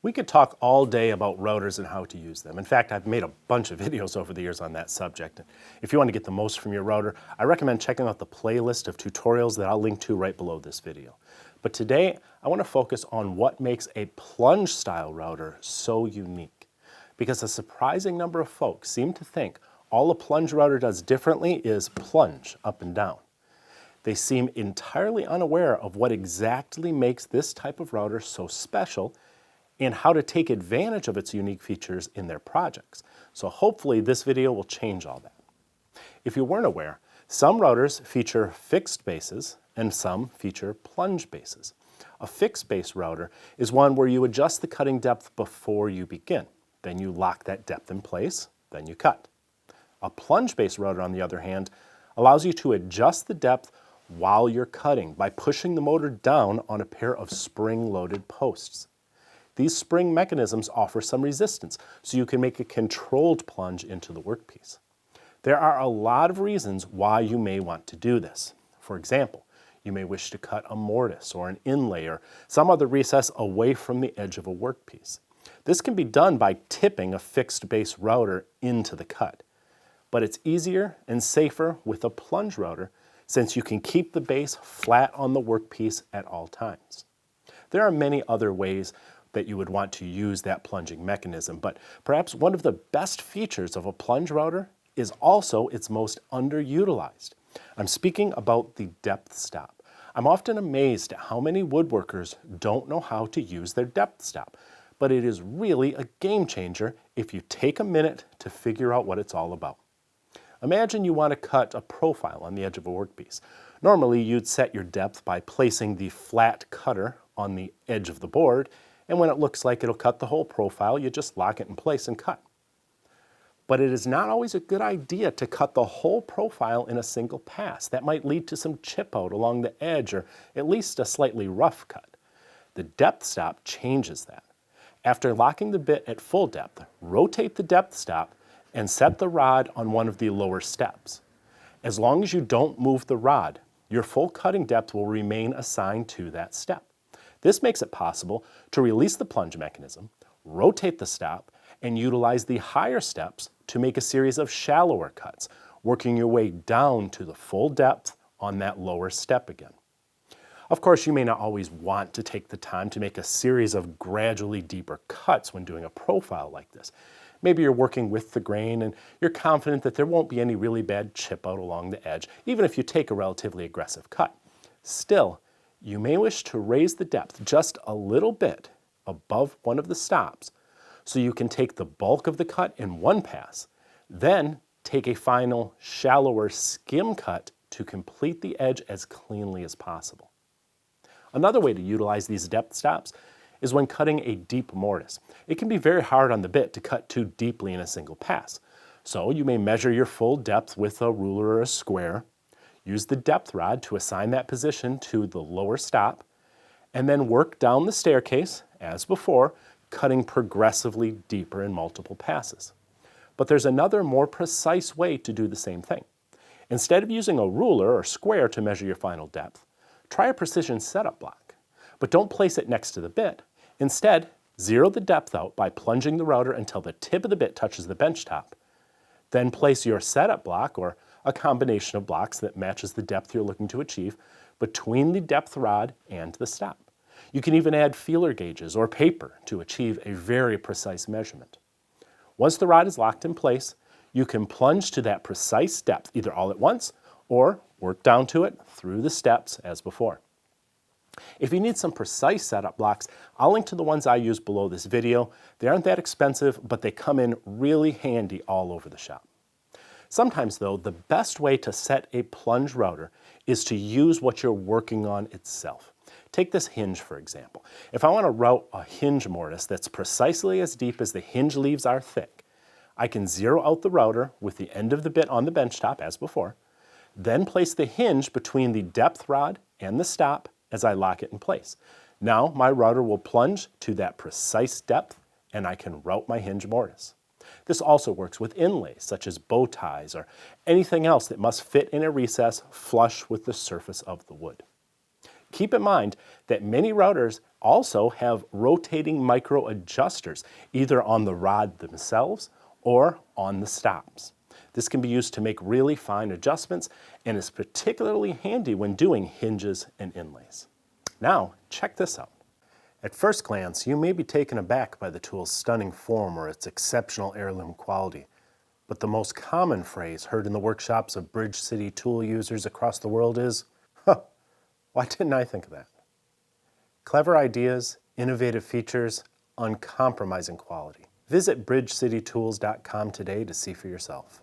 We could talk all day about routers and how to use them. In fact, I've made a bunch of videos over the years on that subject. If you want to get the most from your router, I recommend checking out the playlist of tutorials that I'll link to right below this video. But today, I want to focus on what makes a plunge style router so unique. Because a surprising number of folks seem to think all a plunge router does differently is plunge up and down. They seem entirely unaware of what exactly makes this type of router so special and how to take advantage of its unique features in their projects. So hopefully this video will change all that. If you weren't aware, some routers feature fixed bases and some feature plunge bases. A fixed base router is one where you adjust the cutting depth before you begin. Then you lock that depth in place, then you cut. A plunge base router, on the other hand, allows you to adjust the depth while you're cutting by pushing the motor down on a pair of spring-loaded posts. These spring mechanisms offer some resistance, so you can make a controlled plunge into the workpiece. There are a lot of reasons why you may want to do this. For example, you may wish to cut a mortise or an inlay or some other recess away from the edge of a workpiece. This can be done by tipping a fixed base router into the cut. But it's easier and safer with a plunge router since you can keep the base flat on the workpiece at all times. There are many other ways that you would want to use that plunging mechanism, but perhaps one of the best features of a plunge router is also its most underutilized. I'm speaking about the depth stop. I'm often amazed at how many woodworkers don't know how to use their depth stop, but it is really a game changer if you take a minute to figure out what it's all about. Imagine you want to cut a profile on the edge of a workpiece. Normally you'd set your depth by placing the flat cutter on the edge of the board, and when it looks like it'll cut the whole profile, you just lock it in place and cut. But it is not always a good idea to cut the whole profile in a single pass. That might lead to some chip out along the edge or at least a slightly rough cut. The depth stop changes that. After locking the bit at full depth, rotate the depth stop and set the rod on one of the lower steps. As long as you don't move the rod, your full cutting depth will remain assigned to that step. This makes it possible to release the plunge mechanism, rotate the stop, and utilize the higher steps to make a series of shallower cuts, working your way down to the full depth on that lower step again. Of course, you may not always want to take the time to make a series of gradually deeper cuts when doing a profile like this. Maybe you're working with the grain and you're confident that there won't be any really bad chip out along the edge, even if you take a relatively aggressive cut. Still, you may wish to raise the depth just a little bit above one of the stops so you can take the bulk of the cut in one pass, then take a final shallower skim cut to complete the edge as cleanly as possible. Another way to utilize these depth stops is when cutting a deep mortise. It can be very hard on the bit to cut too deeply in a single pass. So you may measure your full depth with a ruler or a square, use the depth rod to assign that position to the lower stop, and then work down the staircase, as before, cutting progressively deeper in multiple passes. But there's another more precise way to do the same thing. Instead of using a ruler or square to measure your final depth, try a precision setup block. But don't place it next to the bit. Instead, zero the depth out by plunging the router until the tip of the bit touches the bench top. Then place your setup block, or a combination of blocks that matches the depth you're looking to achieve, between the depth rod and the stop. You can even add feeler gauges or paper to achieve a very precise measurement. Once the rod is locked in place, you can plunge to that precise depth either all at once or work down to it through the steps as before. If you need some precise setup blocks, I'll link to the ones I use below this video. They aren't that expensive, but they come in really handy all over the shop. Sometimes though, the best way to set a plunge router is to use what you're working on itself. Take this hinge for example. If I want to route a hinge mortise that's precisely as deep as the hinge leaves are thick, I can zero out the router with the end of the bit on the bench top as before, then place the hinge between the depth rod and the stop as I lock it in place. Now my router will plunge to that precise depth and I can route my hinge mortise. This also works with inlays such as bow ties or anything else that must fit in a recess flush with the surface of the wood. Keep in mind that many routers also have rotating micro adjusters, either on the rod themselves or on the stops. This can be used to make really fine adjustments and is particularly handy when doing hinges and inlays. Now, check this out. At first glance, you may be taken aback by the tool's stunning form or its exceptional heirloom quality. But the most common phrase heard in the workshops of Bridge City tool users across the world is, "Huh, why didn't I think of that?" Clever ideas, innovative features, uncompromising quality. Visit bridgecitytools.com today to see for yourself.